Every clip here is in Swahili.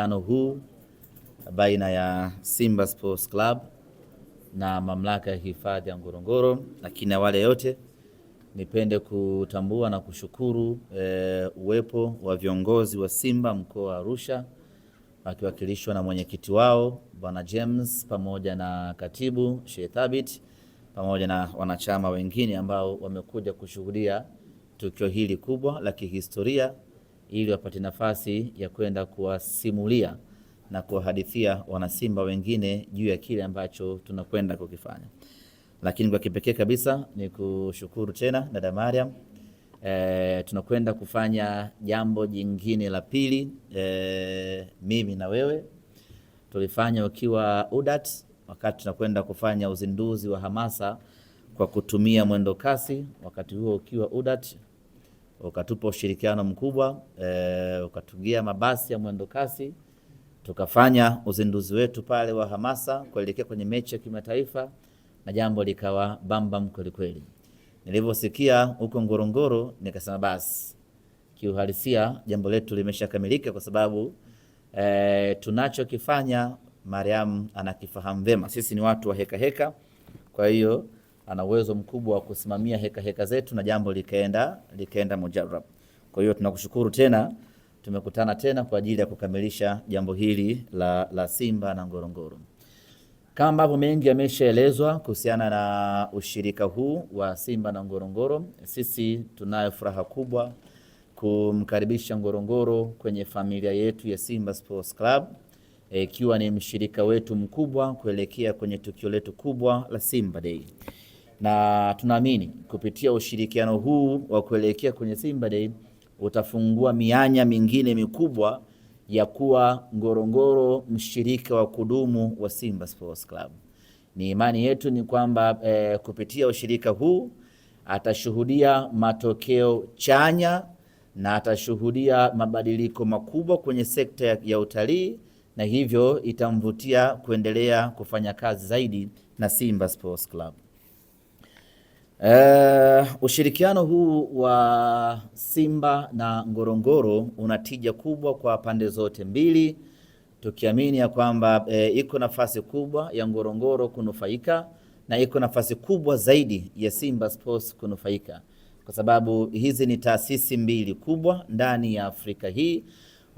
Ano huu baina ya Simba Sports Club na mamlaka ya hifadhi ya Ngorongoro. Lakini wale yote nipende kutambua na kushukuru uwepo wa viongozi wa Simba mkoa wa Arusha wakiwakilishwa na mwenyekiti wao Bwana James pamoja na katibu Sheikh Thabit pamoja na wanachama wengine ambao wamekuja kushuhudia tukio hili kubwa la kihistoria ili wapate nafasi ya kwenda kuwasimulia na kuwahadithia wanasimba wengine juu ya kile ambacho tunakwenda kukifanya. Lakini kwa kipekee kabisa ni kushukuru tena dada Mariam. Tunakwenda kufanya jambo jingine la pili. Mimi na wewe tulifanya ukiwa UDAT wakati tunakwenda kufanya uzinduzi wa hamasa kwa kutumia mwendo kasi. Wakati huo ukiwa UDAT ukatupa ushirikiano mkubwa, ukatugia mabasi ya mwendo kasi, tukafanya uzinduzi wetu pale wa hamasa kuelekea kwenye mechi ya kimataifa na jambo likawa bambam kweli kweli. Nilivyosikia huko Ngorongoro nikasema basi kiuhalisia jambo letu limeshakamilika, kwa sababu tunachokifanya Mariam anakifahamu vema. Sisi ni watu wa heka heka, kwa hiyo ana uwezo mkubwa wa kusimamia heka heka zetu na jambo likaenda mujarrab. Kwa hiyo tunakushukuru tena, tumekutana tena kwa ajili ya kukamilisha jambo hili la Simba na Ngorongoro. Kama ambavyo mengi yameshaelezwa kuhusiana na ushirika huu wa Simba na Ngorongoro, sisi tunayo furaha kubwa kumkaribisha Ngorongoro kwenye familia yetu ya Simba Sports Club, ikiwa ni mshirika wetu mkubwa kuelekea kwenye tukio letu kubwa la Simba Day. Na tunaamini kupitia ushirikiano huu wa kuelekea kwenye Simba Day utafungua mianya mingine mikubwa ya kuwa Ngorongoro mshirika wa kudumu wa Simba Sports Club. Ni imani yetu ni kwamba kupitia ushirika huu atashuhudia matokeo chanya na atashuhudia mabadiliko makubwa kwenye sekta ya utalii, na hivyo itamvutia kuendelea kufanya kazi zaidi na Simba Sports Club. Ushirikiano huu wa Simba na Ngorongoro una tija kubwa kwa pande zote mbili, tukiamini ya kwamba iko nafasi kubwa ya Ngorongoro kunufaika na iko nafasi kubwa zaidi ya Simba Sports kunufaika, kwa sababu hizi ni taasisi mbili kubwa ndani ya Afrika hii.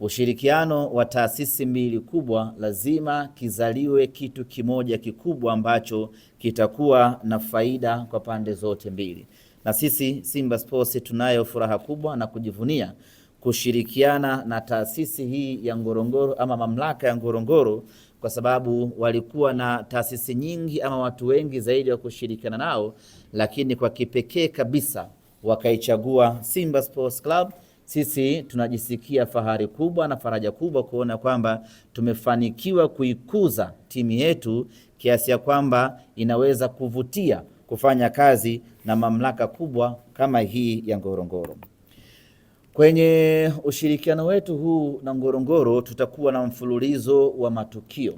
Ushirikiano wa taasisi mbili kubwa lazima kizaliwe kitu kimoja kikubwa ambacho kitakuwa na faida kwa pande zote mbili. Na sisi Simba Sports tunayo furaha kubwa na kujivunia kushirikiana na taasisi hii ya Ngorongoro ama mamlaka ya Ngorongoro, kwa sababu walikuwa na taasisi nyingi ama watu wengi zaidi wa kushirikiana nao, lakini kwa kipekee kabisa wakaichagua Simba Sports Club. Sisi tunajisikia fahari kubwa na faraja kubwa kuona kwamba tumefanikiwa kuikuza timu yetu kiasi ya kwamba inaweza kuvutia kufanya kazi na mamlaka kubwa kama hii ya Ngorongoro. Kwenye ushirikiano wetu huu na Ngorongoro tutakuwa na mfululizo wa matukio,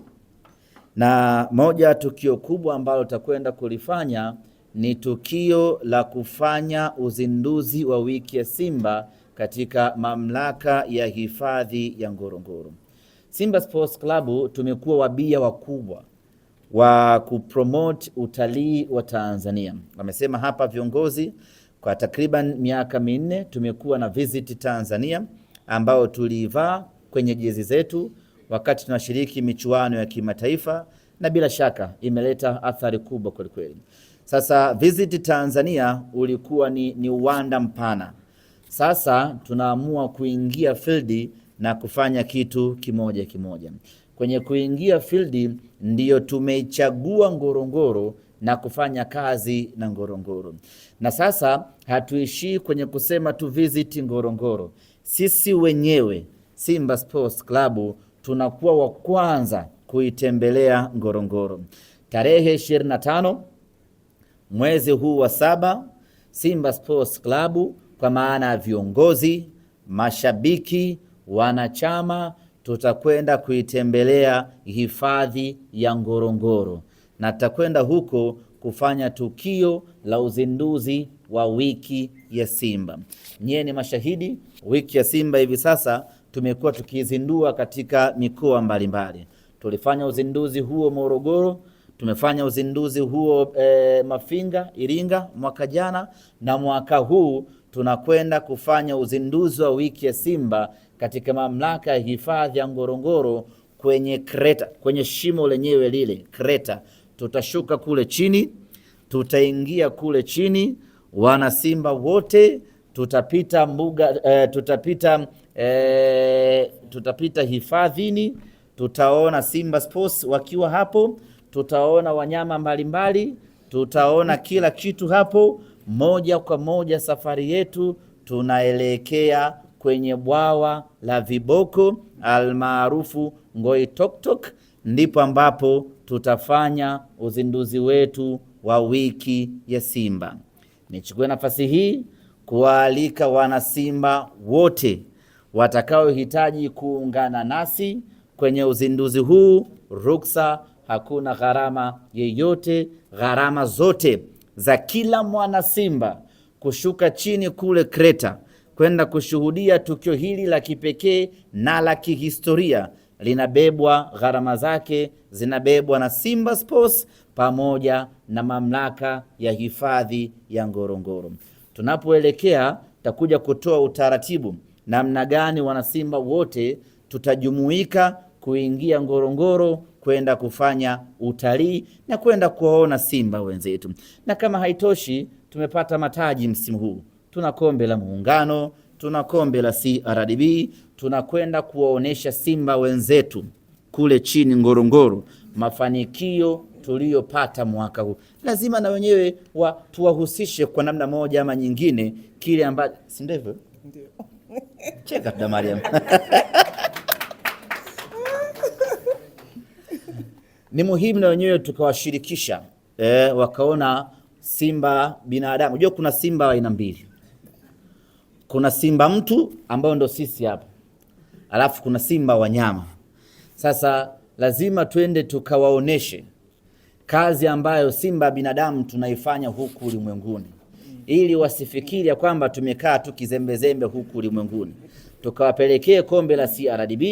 na moja tukio kubwa ambalo tutakwenda kulifanya ni tukio la kufanya uzinduzi wa wiki ya Simba katika mamlaka ya hifadhi ya Ngorongoro. Simba Sports Club tumekuwa wabia wakubwa wa kupromote utalii wa Tanzania. Wamesema hapa viongozi, kwa takriban miaka minne tumekuwa na Visit Tanzania ambao tulivaa kwenye jezi zetu wakati tunashiriki michuano ya kimataifa, na bila shaka imeleta athari kubwa kweli kweli. Sasa Visit Tanzania ulikuwa ni uwanda mpana. Sasa tunaamua kuingia field na kufanya kitu kimoja kimoja. Kwenye kuingia field ndiyo tumeichagua Ngorongoro na kufanya kazi na Ngorongoro. Na sasa hatuishii kwenye kusema tu visit Ngorongoro. Sisi wenyewe Simba Sports Club tunakuwa wa kwanza kuitembelea Ngorongoro. Tarehe 25 mwezi huu wa 7, Simba Sports Club kwa maana ya viongozi, mashabiki, wanachama tutakwenda kuitembelea hifadhi ya Ngorongoro, na tutakwenda huko kufanya tukio la uzinduzi wa wiki ya Simba. Nyie ni mashahidi, wiki ya Simba hivi sasa tumekuwa tukizindua katika mikoa mbalimbali. Tulifanya uzinduzi huo Morogoro, tumefanya uzinduzi huo Mafinga, Iringa mwaka jana, na mwaka huu tunakwenda kufanya uzinduzi wa wiki ya Simba katika mamlaka ya hifadhi ya Ngorongoro kwenye kreta, kwenye shimo lenyewe lile kreta. Tutashuka kule chini, tutaingia kule chini, wana Simba wote tutapita mbuga tutapita hifadhini, tutaona Simba Sports wakiwa hapo, tutaona wanyama mbalimbali, tutaona kila kitu hapo. Moja kwa moja safari yetu tunaelekea kwenye bwawa la viboko almaarufu Ngoitoktok, ndipo ambapo tutafanya uzinduzi wetu wa wiki ya Simba. Nichukue nafasi hii kuwaalika wanasimba wote watakaohitaji kuungana nasi kwenye uzinduzi huu. Ruksa, hakuna gharama yeyote, gharama zote za kila mwana Simba kushuka chini kule kreta kwenda kushuhudia tukio hili la kipekee na la kihistoria linabebwa, gharama zake zinabebwa na Simba Sports pamoja na mamlaka ya hifadhi ya Ngorongoro. Tunapoelekea takuja kutoa utaratibu namna gani wanasimba wote tutajumuika kuingia Ngorongoro kwenda kufanya utalii na kwenda kuwaona simba wenzetu. Na kama haitoshi, tumepata mataji msimu huu. Tuna kombe la Muungano, tuna kombe la CRDB, tunakwenda kuwaonesha simba wenzetu kule chini Ngorongoro mafanikio tuliyopata mwaka huu. Lazima na wenyewe tuwahusishe kwa namna moja ama nyingine kile ambacho, si ndivyo? Ndio. Cheka tu Mariam. Ni muhimu na wenyewe tukawashirikisha wakaona simba binadamu. Unajua kuna simba aina mbili. Kuna simba mtu ambao ndo sisi hapa. Alafu kuna simba wanyama. Sasa lazima twende tukawaoneshe kazi ambayo simba binadamu tunaifanya huku ulimwenguni, ili wasifikiri ya kwamba tumekaa tu kizembezembe huku ulimwenguni. Tukawapelekee kombe la CRDB,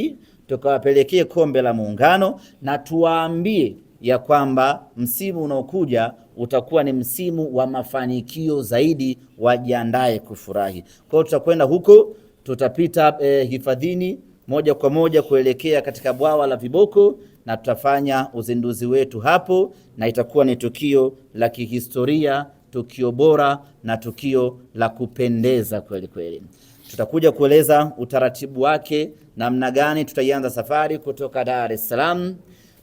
tukawapelekee kombe la Muungano, na tuwaambie ya kwamba msimu unaokuja utakuwa ni msimu wa mafanikio zaidi, wajiandae kufurahi. Kwa hiyo tutakwenda huko, tutapita hifadhini moja kwa moja kuelekea katika bwawa la viboko, na tutafanya uzinduzi wetu hapo, na itakuwa ni tukio la kihistoria, tukio bora na tukio la kupendeza kweli kweli. Tutakuja kueleza utaratibu wake, namna gani tutaianza safari kutoka Dar es Salaam.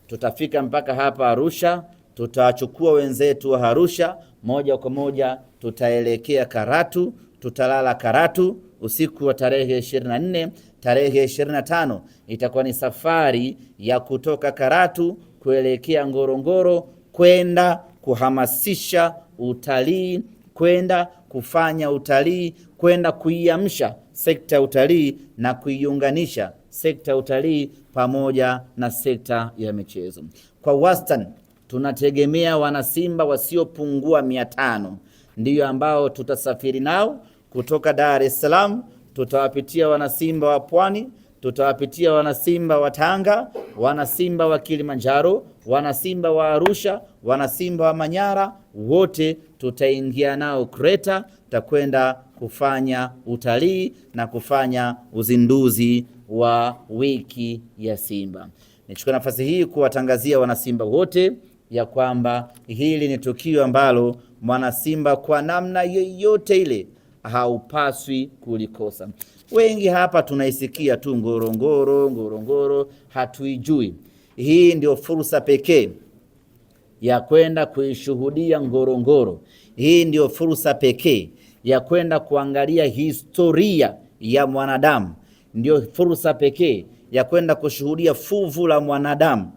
Tutafika mpaka hapa Arusha, tutachukua wenzetu wa Arusha moja kwa moja tutaelekea Karatu, tutalala Karatu usiku wa tarehe 24. Tarehe 25 itakuwa ni safari ya kutoka Karatu kuelekea Ngorongoro kwenda kuhamasisha utalii, kwenda kufanya utalii, kwenda kuiamsha sekta ya utalii na kuiunganisha sekta ya utalii pamoja na sekta ya michezo. Kwa wastani tunategemea wanasimba wasiopungua 500 ndiyo ambao tutasafiri nao kutoka Dar es Salaam. Tutawapitia wanasimba wa Pwani, tutawapitia wanasimba wa Tanga, wanasimba wa Kilimanjaro, wanasimba wa Arusha, wanasimba wa Manyara, wote tutaingia nao Kreta, tutakwenda kufanya utalii na kufanya uzinduzi wa wiki ya Simba. Nichukue nafasi hii kuwatangazia wanasimba wote ya kwamba hili ni tukio ambalo mwanasimba kwa namna yoyote ile haupaswi kulikosa. Wengi hapa tunaisikia tu Ngorongoro, Ngorongoro, hatuijui. Hii ndio fursa pekee ya kwenda kuishuhudia Ngorongoro. Hii ndio fursa pekee ya kwenda kuangalia historia ya mwanadamu. Ndio fursa pekee ya kwenda kushuhudia fuvu la mwanadamu.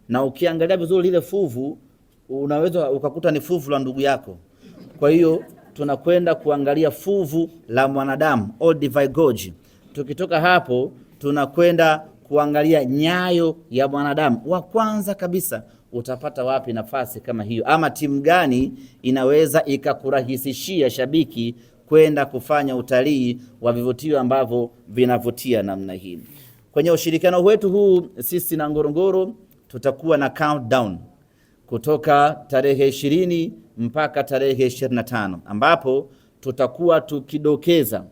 Na ukiangalia vizuri lile fuvu, unaweza ukakuta ni fuvu la ndugu yako. Kwa hiyo tunakwenda kuangalia fuvu la mwanadamu, Olduvai Gorge. Tukitoka hapo tunakwenda kuangalia nyayo ya mwanadamu wa kwanza kabisa. Utapata wapi nafasi kama hiyo? Ama timu gani inaweza ikakurahisishia shabiki kwenda kufanya utalii wa vivutio ambavyo vinavutia namna hii. Kwenye ushirikiano wetu huu sisi na Ngorongoro tutakuwa na countdown kutoka tarehe 20 mpaka tarehe 25 ambapo tutakuwa tukidokeza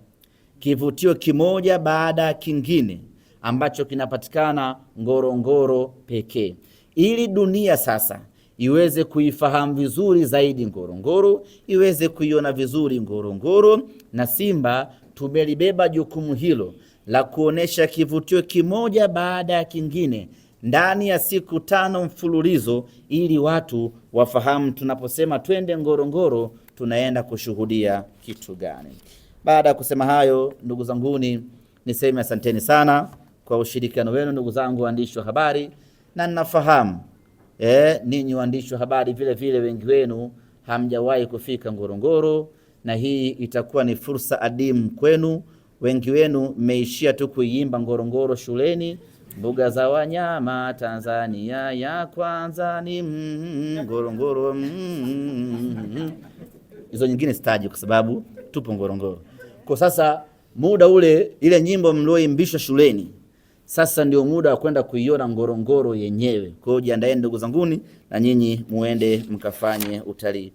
kivutio kimoja baada ya kingine ambacho kinapatikana Ngorongoro pekee, ili dunia sasa iweze kuifahamu vizuri zaidi Ngorongoro, iweze kuiona vizuri Ngorongoro. Na Simba tumelibeba jukumu hilo la kuonesha kivutio kimoja baada ya kingine ndani ya siku 5 mfululizo, ili watu wafahamu tunaposema twende Ngorongoro tunaenda kushuhudia kitu gani. Baada ya kusema hayo, ndugu zanguni, niseme asanteni sana kwa ushirikiano wenu, ndugu zangu waandishi wa habari, na ninafahamu ninyi waandishi wa habari vile vile wengi wenu hamjawahi kufika Ngorongoro, na hii itakuwa ni fursa adimu kwenu. Wengi wenu mmeishia tu kuiimba Ngorongoro shuleni, mbuga za wanyama Tanzania ya kwanza ni Ngorongoro. Hizo nyingine sitaji kwa sababu tupo Ngorongoro. Kwa sasa muda ule, ile nyimbo mlioimbishwa shuleni, sasa ndio muda wa kwenda kuiona Ngorongoro yenyewe. Kwa hiyo jiandaeni ndugu zanguni, na nyinyi muende mkafanye utalii.